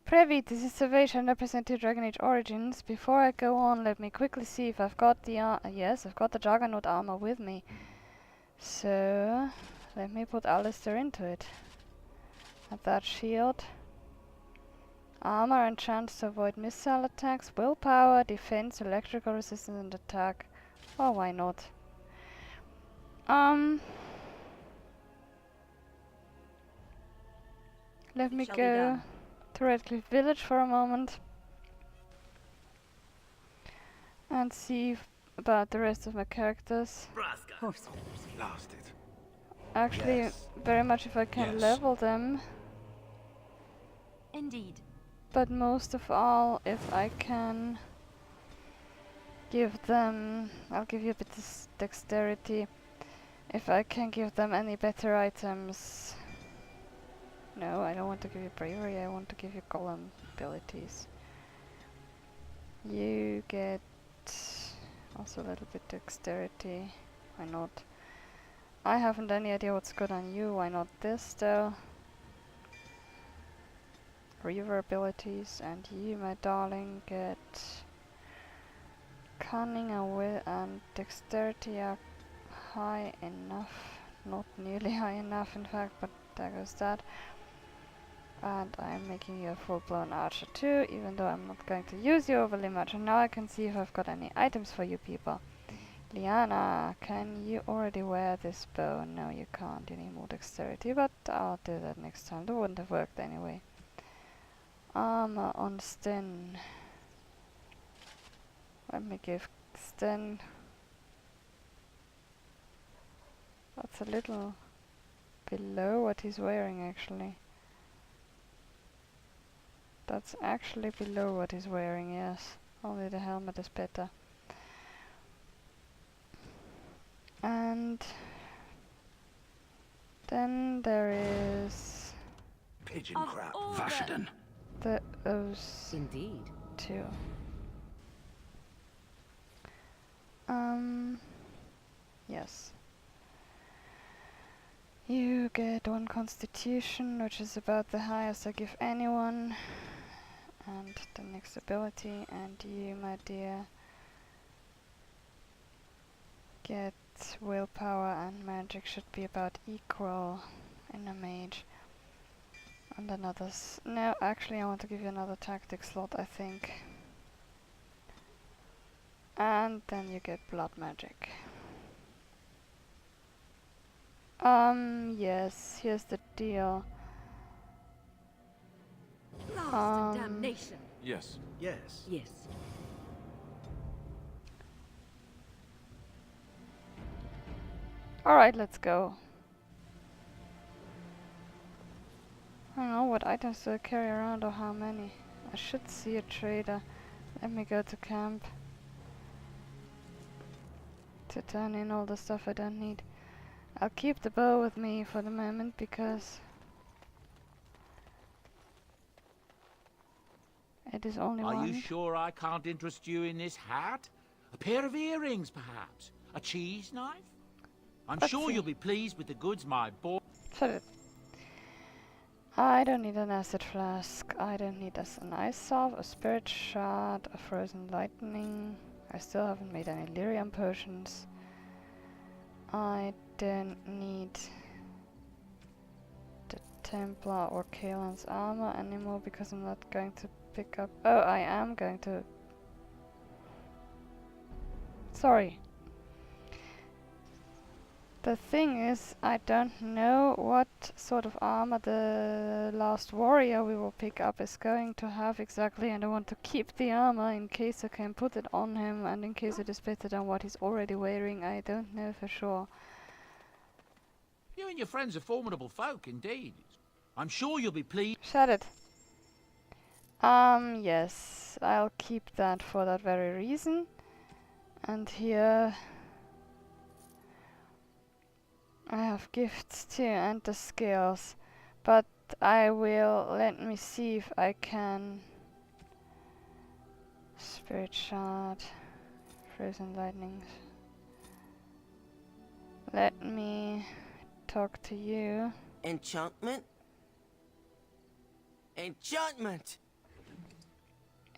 Previ, this is Salvation, representing Dragon Age Origins. Before I go on, let me quickly see if I've got the yes, I've got the Juggernaut armor with me. So let me put Alistair into it. At that shield. Armor and chance to avoid missile attacks, willpower, defense, electrical resistance and attack. Oh, why not? Let me go to Redcliffe Village for a moment and see about the rest of my characters. Actually, yes. Very much if I can level them. Indeed. But most of all, if I can give them... I'll give you a bit of dexterity. If I can give them any better items... No, I don't want to give you bravery, I want to give you golem abilities. You get also a little bit dexterity. Why not? I haven't any idea what's good on you. Why not this though? Reaver abilities, and you, my darling, get cunning and dexterity are high enough. Not nearly high enough, in fact, but there goes that. And I'm making you a full-blown archer too, even though I'm not going to use you overly much. And now I can see if I've got any items for you people. Liana, can you already wear this bow? No, you can't. You need more dexterity, but I'll do that next time. That wouldn't have worked anyway. Armor on Sten. Let me give Sten... That's a little below what he's wearing, actually. That's actually below what he's wearing, yes. Only the helmet is better. And then there is pigeon crap Vashaden. Those indeed two. Yes. You get 1 constitution, which is about the highest I give anyone. And the next ability, and you, my dear, get willpower and magic should be about equal in a mage. And another no, actually I want to give you another tactic slot, I think. And then you get blood magic. Yes, here's the deal. Blast and damnation. Yes. Yes. Yes. Alright, let's go. I don't know what items do I carry around or how many. I should see a trader. Let me go to camp to turn in all the stuff I don't need. I'll keep the bow with me for the moment because it is only one. Are you sure I can't interest you in this hat? A pair of earrings, perhaps? A cheese knife? I'm sure you'll be pleased with the goods, my boy. Shut it. I don't need an acid flask. I don't need an ice salve, a spirit shard, a frozen lightning. I still haven't made any lyrium potions. I don't need the Templar or Kaelan's armor anymore because I'm not going to pick up... Oh, I am going to... Sorry. The thing is, I don't know what sort of armor the last warrior we will pick up is going to have exactly, and I want to keep the armor in case I can put it on him and in case it is better than what he's already wearing. I don't know for sure. You and your friends are formidable folk, indeed. I'm sure you'll be pleased. Shut it. Yes, I'll keep that for that very reason. And here I have gifts too and the skills, but I will, let me see if I can. Spirit shard, frozen lightnings. Let me talk to you. Enchantment? Enchantment!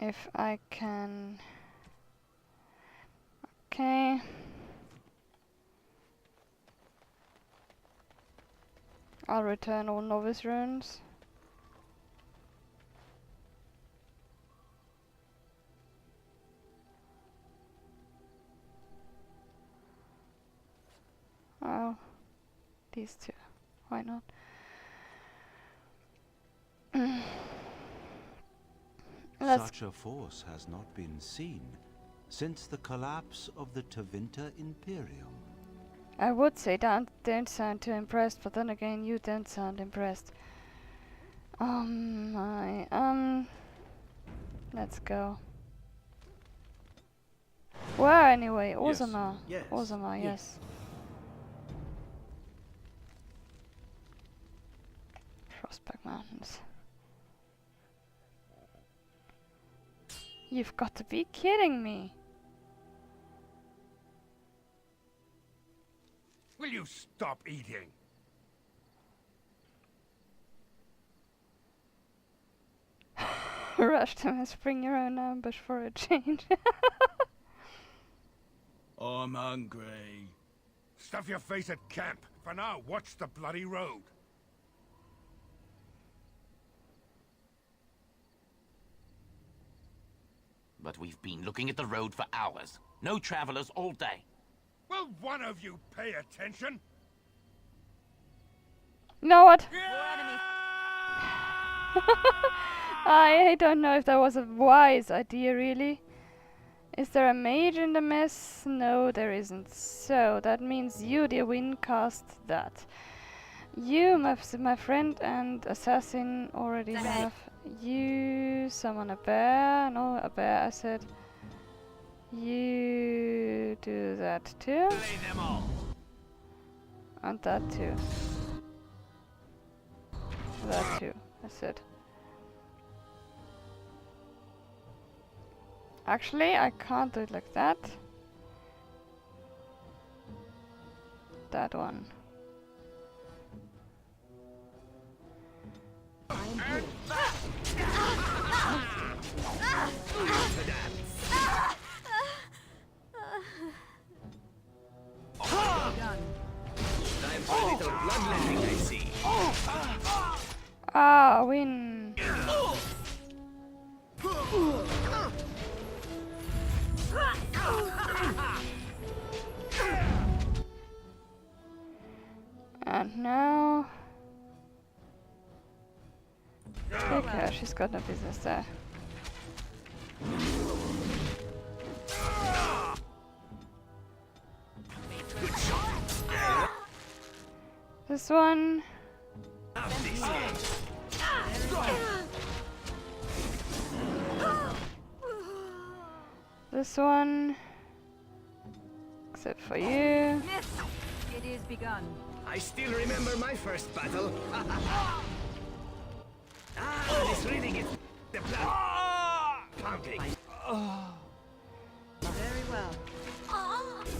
if I can. Okay. I'll return all novice runes. Oh, these two. Why not? Such a force has not been seen since the collapse of the Tevinter Imperium. I would say don't sound too impressed, but then again you don't sound impressed. Let's go. Where anyway? Osama. Yes. Osama, yes. Frostback Mountains. You've got to be kidding me. Will you stop eating? Rush them and spring your own ambush for a change. I'm hungry. Stuff your face at camp. For now, watch the bloody road. But we've been looking at the road for hours. No travelers all day. Will one of you pay attention? You know what? I don't know if that was a wise idea, really. Is there a mage in the mess? No, there isn't. So, that means you, the wind, cast that. You, my friend and assassin, already have. You summon a bear. No, a bear, I said. You do that too. And that too. That too, I said. Actually, I can't do it like that. That one. Ah, win. And now... Take her, she's got no business there. This one... This one... Except for you. It is begun. I still remember my first battle. This really gets the blood pumping. Very well.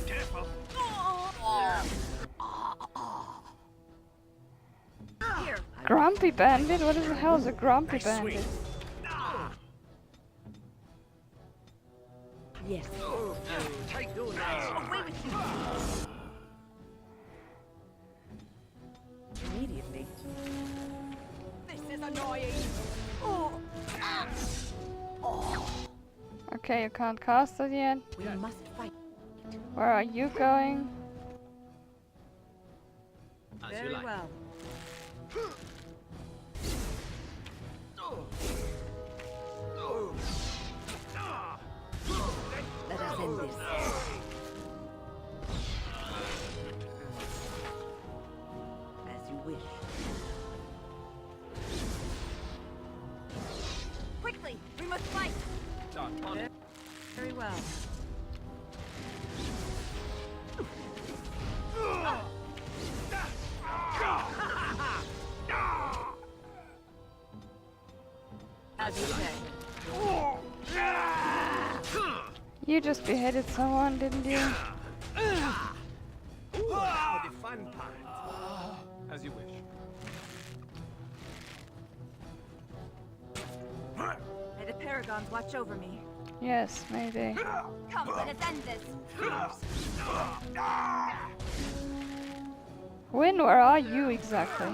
Careful. Here. Grumpy Bandit? What the hell is a Grumpy Bandit? Yes. Take those eyes. Away with you. Immediately. This is annoying. Okay, you can't cast it yet. We must fight. Where are you going? Very well. Let us end this. As you wish. Quickly, we must fight. Very well. As you say. You just beheaded someone, didn't you? Now the fun part. As you wish. May the pair paragons watch over me. Yes, maybe. Come, let us end this. Win, where are you exactly?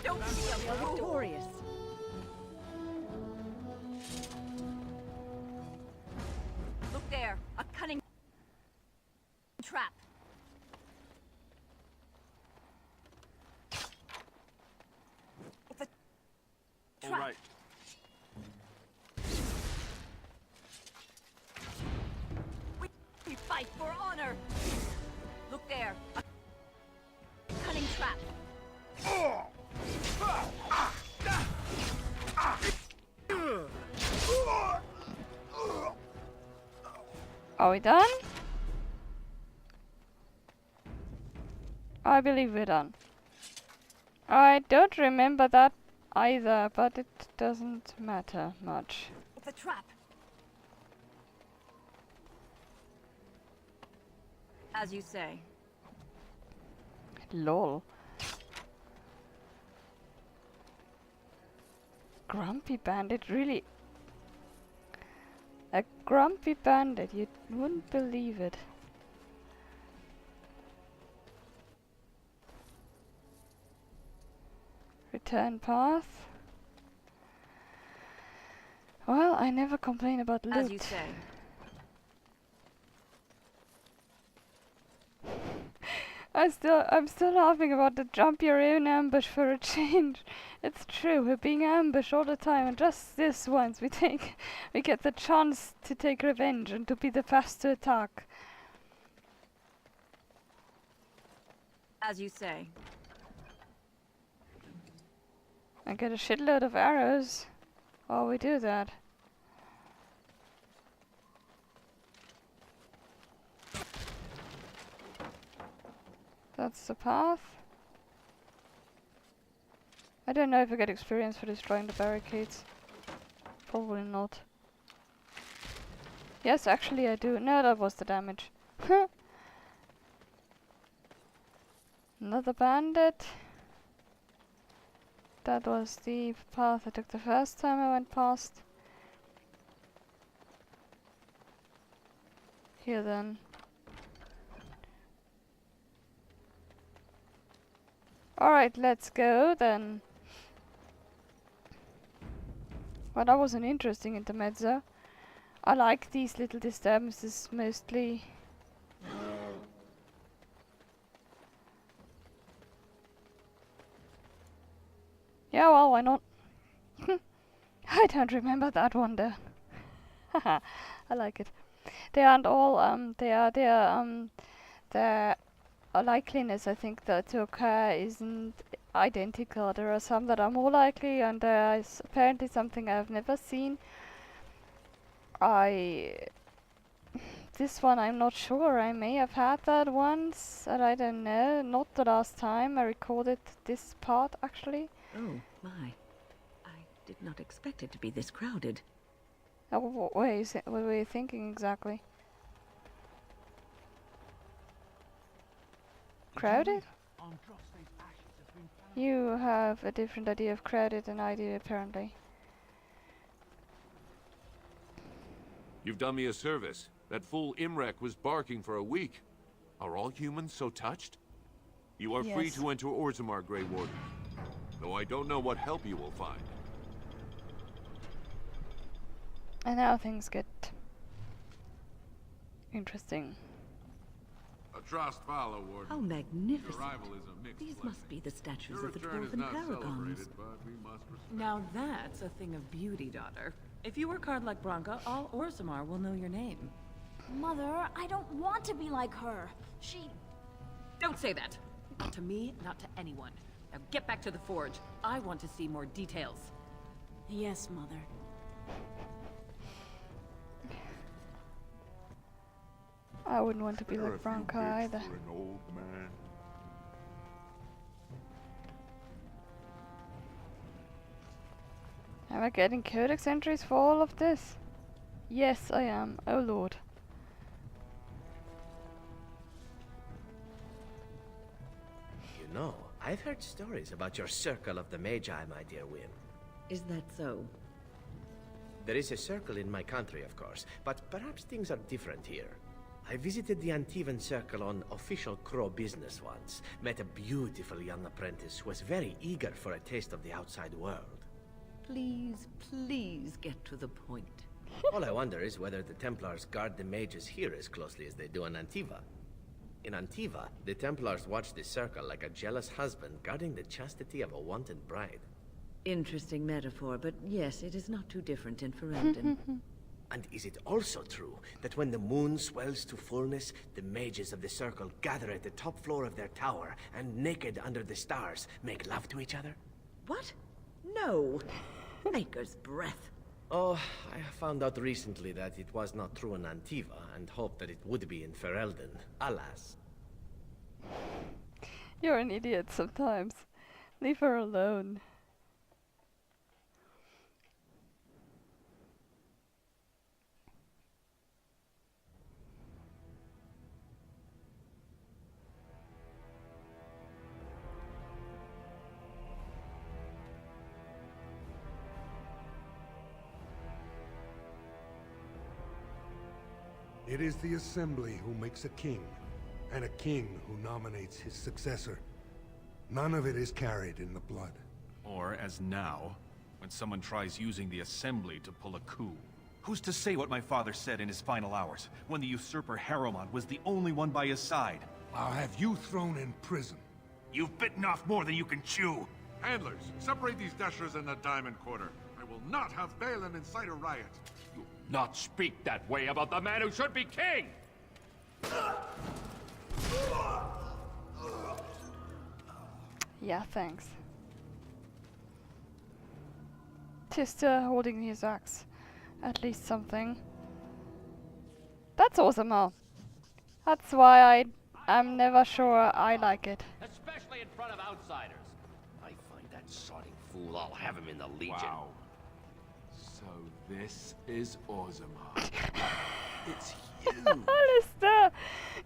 Don't feel victorious. Look there, a cunning trap. It's a trap. All right. We fight for honor. Look there, a cunning trap. Are we done? I believe we're done. I don't remember that either, but it doesn't matter much. It's a trap. As you say. Lol. Grumpy bandit, really? A grumpy bandit, you wouldn't believe it. Return path. Well, I never complain about loot. As you say. I'm still laughing about the jump your own ambush for a change. It's true, we're being ambushed all the time, and just this once we get the chance to take revenge and to be the first to attack. As you say. I get a shitload of arrows while we do that. That's the path. I don't know if I get experience for destroying the barricades. Probably not. Yes, actually I do. No, that was the damage. Another bandit. That was the path I took the first time I went past. Here then. Alright, let's go then. Well, that was an interesting intermezzo. I like these little disturbances mostly. Yeah, well, why not? I don't remember that one though. Haha, I like it. They aren't all, the likeliness, I think, that to occur isn't identical. There are some that are more likely, and there is apparently something I've never seen. This one I'm not sure. I may have had that once, and I don't know. Not the last time I recorded this part, actually. Oh, my. I did not expect it to be this crowded. What were you thinking exactly? Crowded? You have a different idea of crowded than I do, apparently. You've done me a service. That fool Imrek was barking for a week. Are all humans so touched? You are free Yes. to enter Orzammar, Grey Warden. Though I don't know what help you will find. And now things get interesting. A trust follow, Warden. How magnificent. Your arrival is a mixed These blessing. must be the statues Your of the return is dwarven not paragons. celebrated, but we must respect. Now that's a thing of beauty, daughter. If you work hard like Branka, all Orzammar will know your name. Mother, I don't want to be like her. She... Don't say that! Not to me, not to anyone. Now get back to the forge. I want to see more details. Yes, Mother. I wouldn't want to be Spare like a few Branka bits either. for an old man. Am I getting codex entries for all of this? Yes, I am. Oh lord. You know, I've heard stories about your Circle of the Magi, my dear Wynne. Is that so? There is a circle in my country, of course, but perhaps things are different here. I visited the Antivan Circle on official Crow business once. Met a beautiful young apprentice who was very eager for a taste of the outside world. Please, please get to the point. All I wonder is whether the Templars guard the mages here as closely as they do in Antiva. In Antiva, the Templars watch the Circle like a jealous husband guarding the chastity of a wanted bride. Interesting metaphor, but yes, it is not too different in Ferelden. And is it also true that when the moon swells to fullness, the mages of the Circle gather at the top floor of their tower and, naked under the stars, make love to each other? What? No. Maker's breath. Oh, I found out recently that it was not true in Antiva, and hoped that it would be in Ferelden. Alas. You're an idiot sometimes. Leave her alone. It is the Assembly who makes a king, and a king who nominates his successor. None of it is carried in the blood. Or, as now, when someone tries using the Assembly to pull a coup. Who's to say what my father said in his final hours, when the usurper Harrowmont was the only one by his side? I'll have you thrown in prison. You've bitten off more than you can chew. Handlers, separate these dashers in the Diamond Quarter. I will not have Balin incite a riot. Not speak that way about the man who should be king! Yeah, thanks. Just holding his axe. At least something. That's awesome, Al. That's why I'm never sure I like it. Especially in front of outsiders. I find that sodding fool. I'll have him in the Legion. Wow. So this is Orzammar. It's you! Alistair!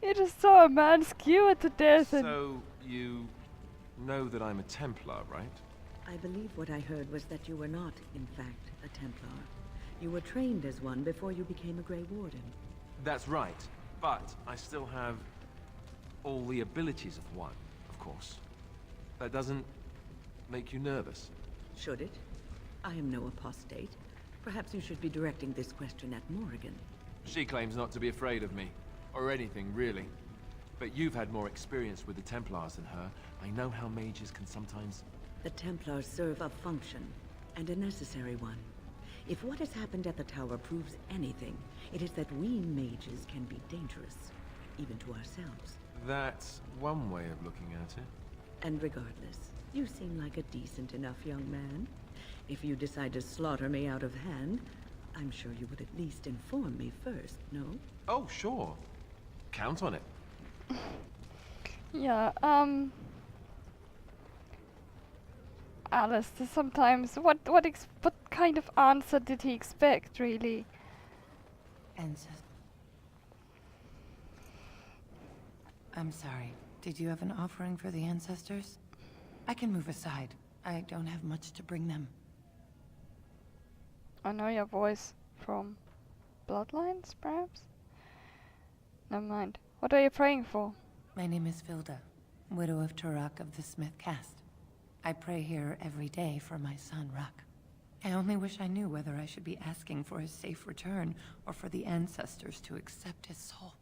You just saw a man skewered to death and... So, you know that I'm a Templar, right? I believe what I heard was that you were not, in fact, a Templar. You were trained as one before you became a Grey Warden. That's right, but I still have all the abilities of one, of course. That doesn't make you nervous. Should it? I am no apostate. Perhaps you should be directing this question at Morrigan. She claims not to be afraid of me, or anything, really. But you've had more experience with the Templars than her. I know how mages can sometimes... The Templars serve a function, and a necessary one. If what has happened at the tower proves anything, it is that we mages can be dangerous, even to ourselves. That's one way of looking at it. And regardless, you seem like a decent enough young man. If you decide to slaughter me out of hand, I'm sure you would at least inform me first, no? Oh, sure. Count on it. Yeah, Alistair, sometimes, what kind of answer did he expect, really? I'm sorry. Did you have an offering for the ancestors? I can move aside. I don't have much to bring them. I know your voice from Bloodlines, perhaps? Never mind. What are you praying for? My name is Vilda, widow of Turok of the Smith caste. I pray here every day for my son, Ruck. I only wish I knew whether I should be asking for his safe return or for the ancestors to accept his soul.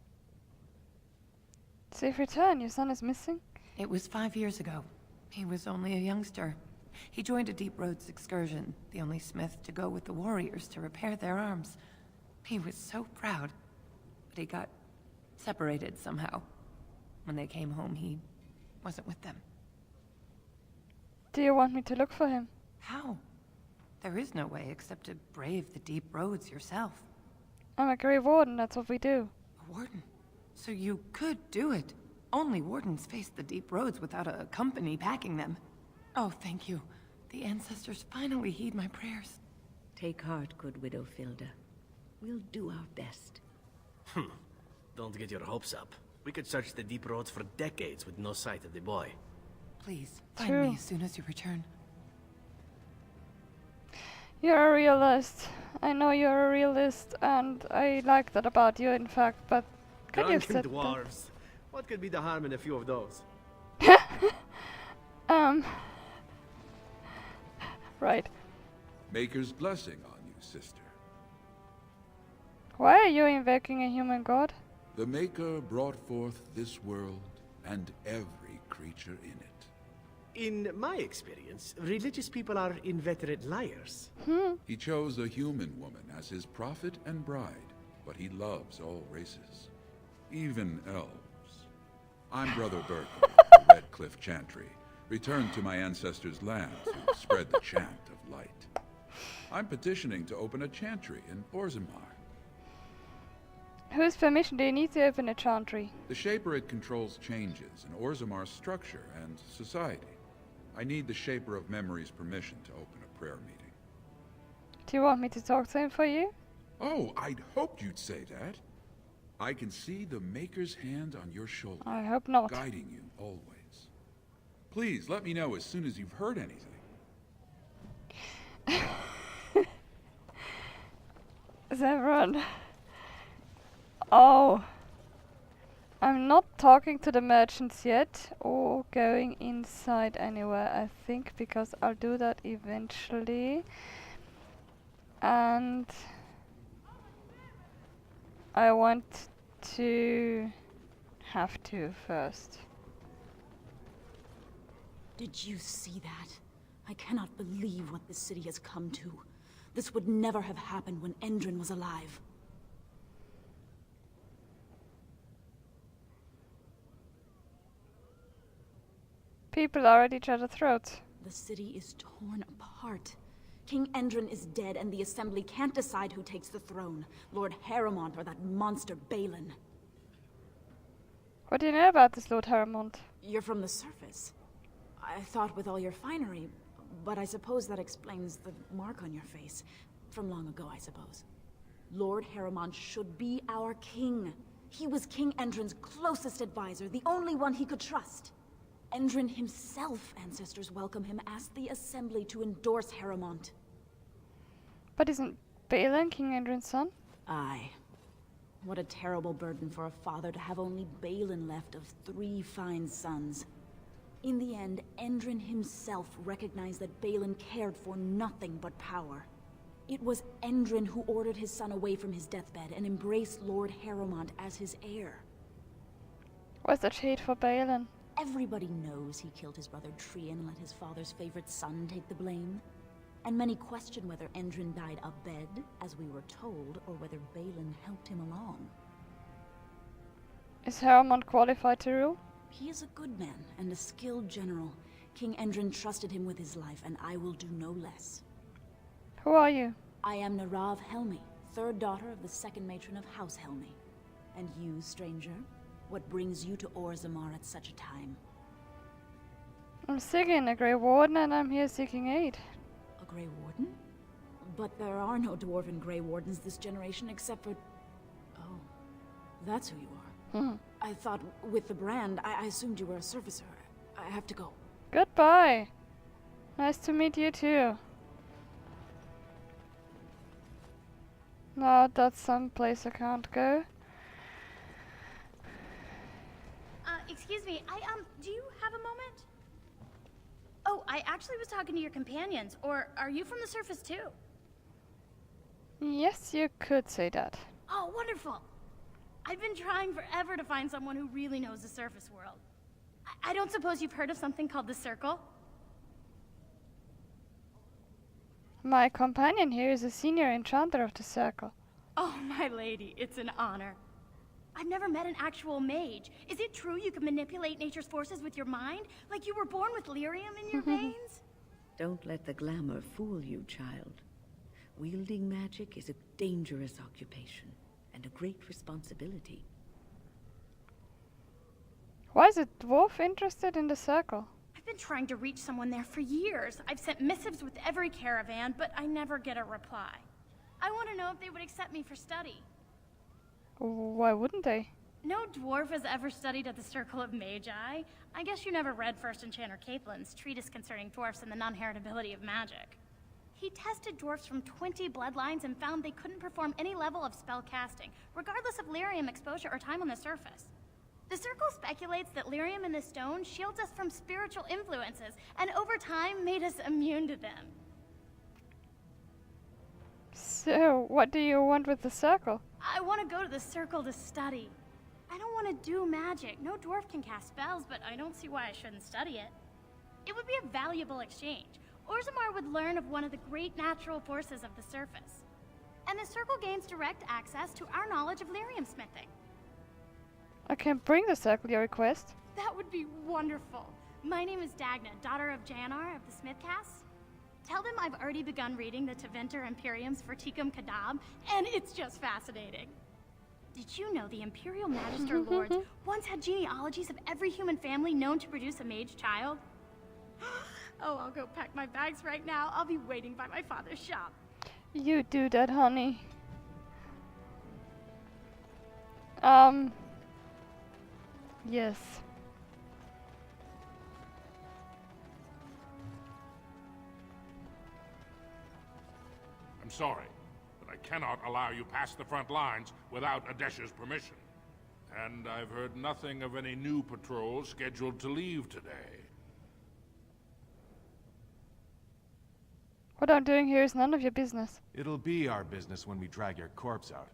Safe return, your son is missing? It was 5 years ago. He was only a youngster. He joined a Deep Roads excursion, the only smith to go with the warriors to repair their arms. He was so proud, but he got separated somehow. When they came home, he wasn't with them. Do you want me to look for him? How? There is no way except to brave the Deep Roads yourself. I'm a Grey Warden, that's what we do. A warden? So you could do it. Only wardens face the Deep Roads without a company backing them. Oh, thank you. The ancestors finally heed my prayers. Take heart, good widow Vilda. We'll do our best. Don't get your hopes up. We could search the Deep Roads for decades with no sight of the boy. Please, find me as soon as you return. You're a realist. I know you're a realist, and I like that about you, in fact, but could you Drunken sit dwarves. What could be the harm in a few of those? Right. Maker's blessing on you, sister. Why are you invoking a human god? The Maker brought forth this world and every creature in it. In my experience, religious people are inveterate liars. He chose a human woman as his prophet and bride, but he loves all races, even elves. I'm Brother Burke of the Red Cliff Chantry, returned to my ancestors' land to spread the chant of light. I'm petitioning to open a chantry in Orzammar. Whose permission do you need to open a chantry? The Shaper it controls changes in Orzammar's structure and society. I need the Shaper of Memory's permission to open a prayer meeting. Do you want me to talk to him for you? Oh, I'd hoped you'd say that. I can see the Maker's hand on your shoulder. I hope not. Guiding you always. Please let me know as soon as you've heard anything. Zevran. Oh. I'm not talking to the merchants yet, or going inside anywhere, I think, because I'll do that eventually. And I want to have to first. Did you see that? I cannot believe what this city has come to. This would never have happened when Endrin was alive. People are at each other's throats. The city is torn apart. King Endrin is dead, and the Assembly can't decide who takes the throne. Lord Harrowmont or that monster Balin. What do you know about this Lord Harrowmont? You're from the surface. I thought with all your finery, but I suppose that explains the mark on your face. From long ago, I suppose. Lord Harrowmont should be our king. He was King Endrin's closest advisor, the only one he could trust. Endrin himself, ancestors welcome him, asked the Assembly to endorse Harrowmont. But isn't Balin King Endrin's son? Aye. What a terrible burden for a father to have only Balin left of 3 fine sons. In the end, Endrin himself recognized that Balin cared for nothing but power. It was Endrin who ordered his son away from his deathbed and embraced Lord Harrowmont as his heir. What's that hate for Balin? Everybody knows he killed his brother Trian and let his father's favorite son take the blame. And many question whether Endrin died abed, as we were told, or whether Balin helped him along. Is Harrowmont qualified to rule? He is a good man and a skilled general. King Endrin trusted him with his life, and I will do no less. Who are you? I am Narav Helmi, 3rd daughter of the 2nd matron of House Helmi. And you, stranger? What brings you to Orzammar at such a time? I'm seeking a Grey Warden, and I'm here seeking aid. A Grey Warden? But there are no Dwarven Grey Wardens this generation except for... Oh, that's who you are. I thought with the brand, I assumed you were a servicer. I have to go. Goodbye. Nice to meet you too. No, that's some place I can't go. Excuse me, do you have a moment? Oh, I actually was talking to your companions, or are you from the surface too? Yes, you could say that. Oh, wonderful! I've been trying forever to find someone who really knows the surface world. I don't suppose you've heard of something called the Circle? My companion here is a senior enchanter of the Circle. Oh, my lady, it's an honor. I've never met an actual mage. Is it true you can manipulate nature's forces with your mind? Like you were born with lyrium in your veins? Don't let the glamour fool you, child. Wielding magic is a dangerous occupation, and a great responsibility. Why is a dwarf interested in the Circle? I've been trying to reach someone there for years. I've sent missives with every caravan, but I never get a reply. I want to know if they would accept me for study. Why wouldn't they? No dwarf has ever studied at the Circle of Magi. I guess you never read First Enchanter Caitlin's treatise concerning dwarfs and the non-heritability of magic. He tested dwarfs from 20 bloodlines and found they couldn't perform any level of spell casting, regardless of lyrium exposure or time on the surface. The Circle speculates that lyrium in the stone shields us from spiritual influences, and over time made us immune to them. So, what do you want with the circle? I want to go to the Circle to study. I don't want to do magic. No dwarf can cast spells, but I don't see why I shouldn't study it. It would be a valuable exchange. Orzammar would learn of one of the great natural forces of the surface. And the Circle gains direct access to our knowledge of lyrium smithing. I can bring the circle your request. That would be wonderful. My name is Dagna, daughter of Janar of the Smithcast. Tell them I've already begun reading the Tevinter Imperiums for Tikum Kadab, and it's just fascinating. Did you know the Imperial Magister Lords once had genealogies of every human family known to produce a mage child? Oh, I'll go pack my bags right now. I'll be waiting by my father's shop. You do that, honey. Yes. I'm sorry, but I cannot allow you past the front lines without Adesha's permission. And I've heard nothing of any new patrols scheduled to leave today. What I'm doing here is none of your business. It'll be our business when we drag your corpse out.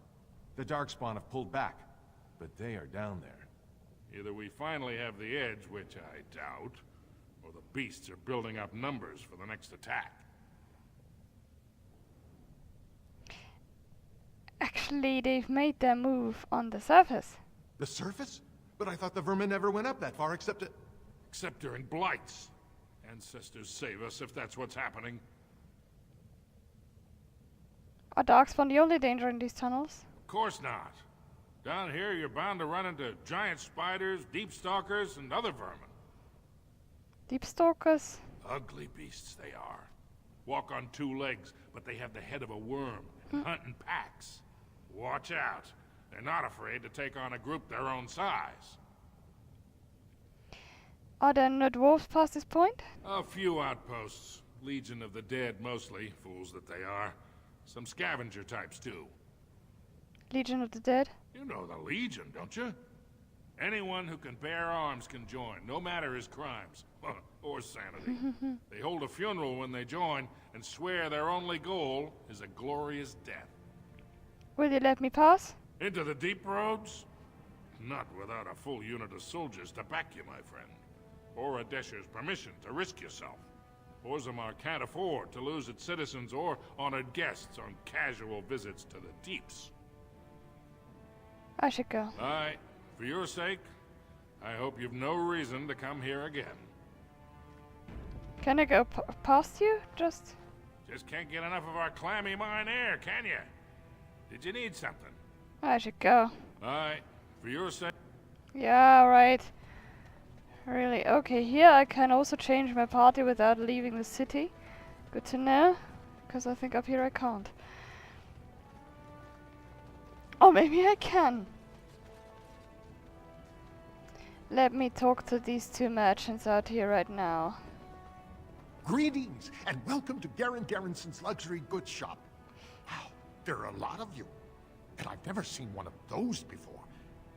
The Darkspawn have pulled back, but they are down there. Either we finally have the edge, which I doubt, or the beasts are building up numbers for the next attack. Actually, they've made their move on the surface. The surface? But I thought the vermin never went up that far except during blights. Ancestors save us if that's what's happening. Are Darkspawn the only danger in these tunnels? Of course not. Down here, you're bound to run into giant spiders, deep stalkers, and other vermin. Deep stalkers? Ugly beasts they are. Walk on two legs, but they have the head of a worm and hunt in packs. Watch out. They're not afraid to take on a group their own size. Are there no dwarves past this point? A few outposts. Legion of the Dead mostly, fools that they are. Some scavenger types too. Legion of the Dead? You know the Legion, don't you? Anyone who can bear arms can join, no matter his crimes. Or sanity. They hold a funeral when they join, and swear their only goal is a glorious death. Will you let me pass? Into the deep roads? Not without a full unit of soldiers to back you, my friend. Or Adesha's permission to risk yourself. Orzammar can't afford to lose its citizens or honored guests on casual visits to the deeps. I should go. Aye, for your sake, I hope you've no reason to come here again. Can I go past you? Just can't get enough of our clammy mine air, can you? Did you need something? I should go. Aye, for your sake. Yeah, right. Really? Okay, here I can also change my party without leaving the city. Good to know, because I think up here I can't. Oh, maybe I can. Let me talk to these two merchants out here right now. Greetings, and welcome to Garen Garrison's luxury goods shop. Wow, there are a lot of you. And I've never seen one of those before.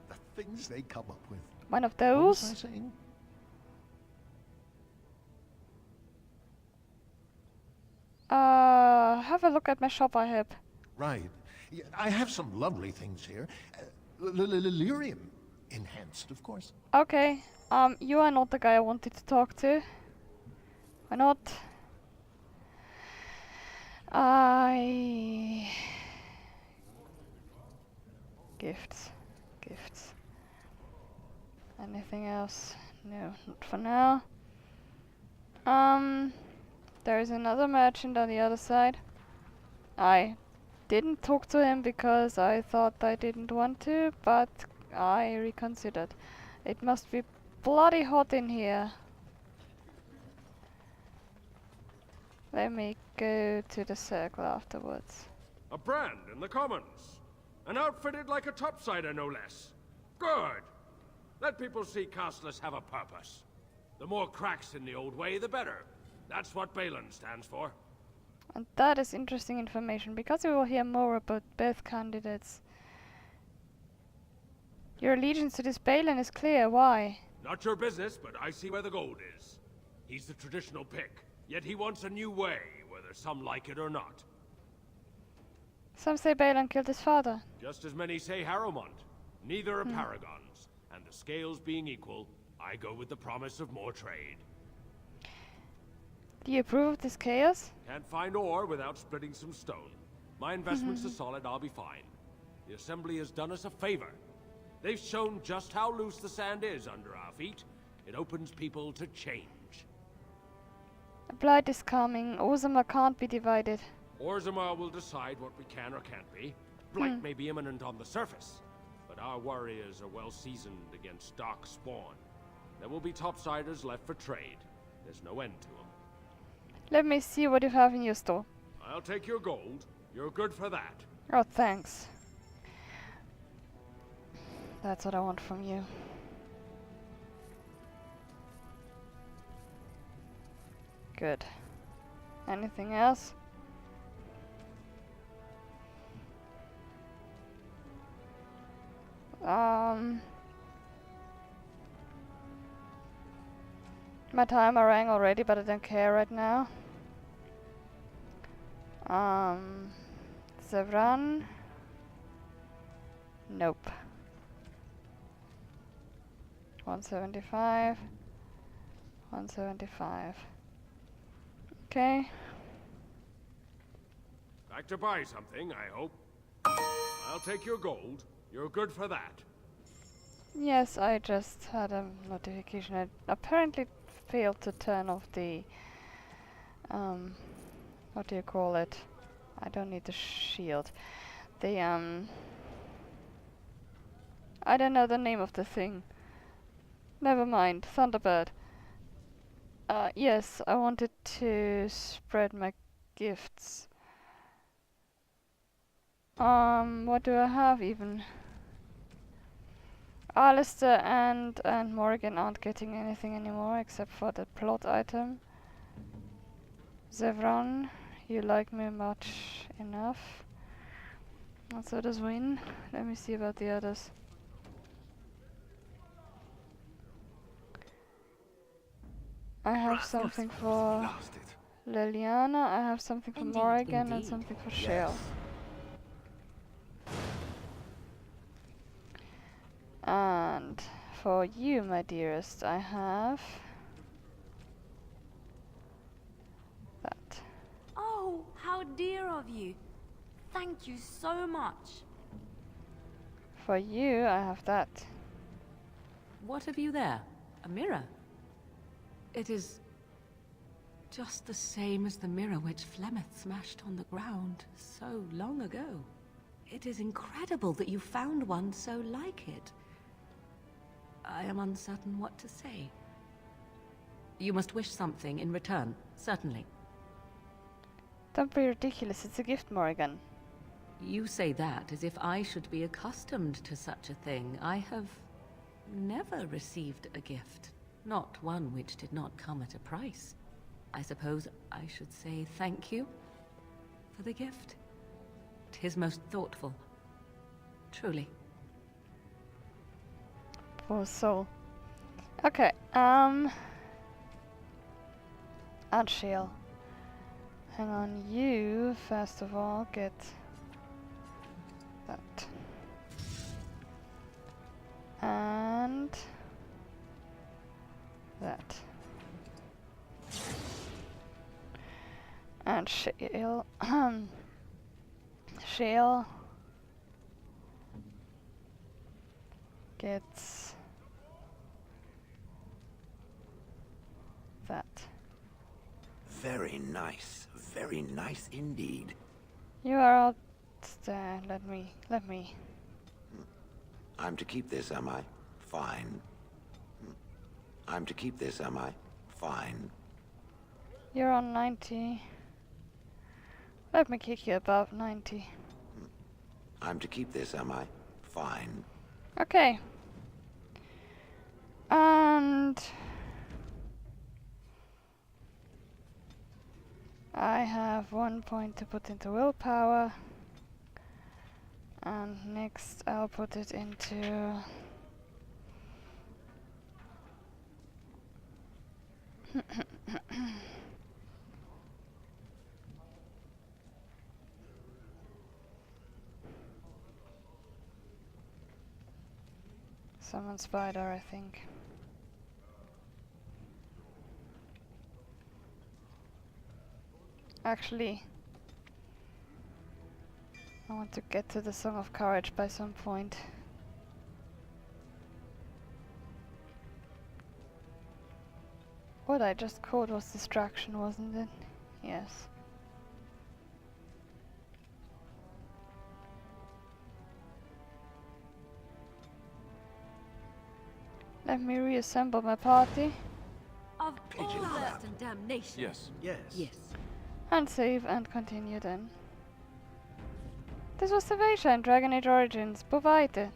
The things they come up with. One of What was I those? saying? Have a look at my shop, I hope. Right. Yeah, I have some lovely things here. Lyrium enhanced, of course. Okay, you are not the guy I wanted to talk to. Why not? Gifts. Anything else? No, not for now. There is another merchant on the other side. I didn't talk to him because I thought I didn't want to, but I reconsidered. It must be bloody hot in here. Let me go to the circle afterwards. A brand in the commons. And outfitted like a topsider, no less. Good. Let people see Castless have a purpose. The more cracks in the old way, the better. That's what Balin stands for. And that is interesting information, because we will hear more about both candidates. Your allegiance to this Balin is clear. Why? Not your business, but I see where the gold is. He's the traditional pick, yet he wants a new way, whether some like it or not. Some say Balin killed his father. Just as many say Harrowmont. Neither are paragons, and the scales being equal, I go with the promise of more trade. Do you approve of this chaos? Can't find ore without splitting some stone. My investments are solid, I'll be fine. The Assembly has done us a favor. They've shown just how loose the sand is under our feet. It opens people to change. A blight is coming. Orzammar can't be divided. Orzammar will decide what we can or can't be. Blight may be imminent on the surface, but our warriors are well seasoned against dark spawn. There will be topsiders left for trade. There's no end to them. Let me see what you have in your store. I'll take your gold. You're good for that. Oh, thanks. That's what I want from you. Good. Anything else? My timer rang already, but I don't care right now. Zevran? Nope. 175. 175. Okay. Back to buy something, I hope. I'll take your gold. You're good for that. Yes, I just had a notification. I apparently failed to turn off the what do you call it? I don't need the shield. The I don't know the name of the thing. Never mind. Thunderbird. Yes, I wanted to spread my gifts. What do I have even? Alistair and Morrigan aren't getting anything anymore except for the plot item. Zevran, you like me much enough. And so does Win. Let me see about the others. I have something for Liliana, I have something for Morrigan, and something for Shale. And for you, my dearest, I have that. Oh, how dear of you. Thank you so much. For you, I have that. What have you there? A mirror? It is just the same as the mirror which Flemeth smashed on the ground so long ago. It is incredible that you found one so like it. I am uncertain what to say. You must wish something in return, certainly. Don't be ridiculous, it's a gift, Morrigan. You say that as if I should be accustomed to such a thing. I have never received a gift. Not one which did not come at a price. I suppose I should say thank you for the gift. 'Tis most thoughtful. Truly. Poor soul. Okay, and Shale. Hang on, you first of all get that. And that. And Shale. Shale gets that. Very nice indeed. You are out there. Let me. I'm to keep this, am I? Fine. I'm to keep this, am I? Fine. You're on 90. Let me kick you above 90. I'm to keep this, am I? Fine. Okay. And I have 1 point to put into willpower. And next I'll put it into... Summon spider, I think. Actually, I want to get to the Song of Courage by some point. What I just called was distraction, wasn't it? Yes. Let me reassemble my party. Of all thirst and damnation. Yes. Yes. And save and continue then. This was the Veja in Dragon Age Origins. På weiter.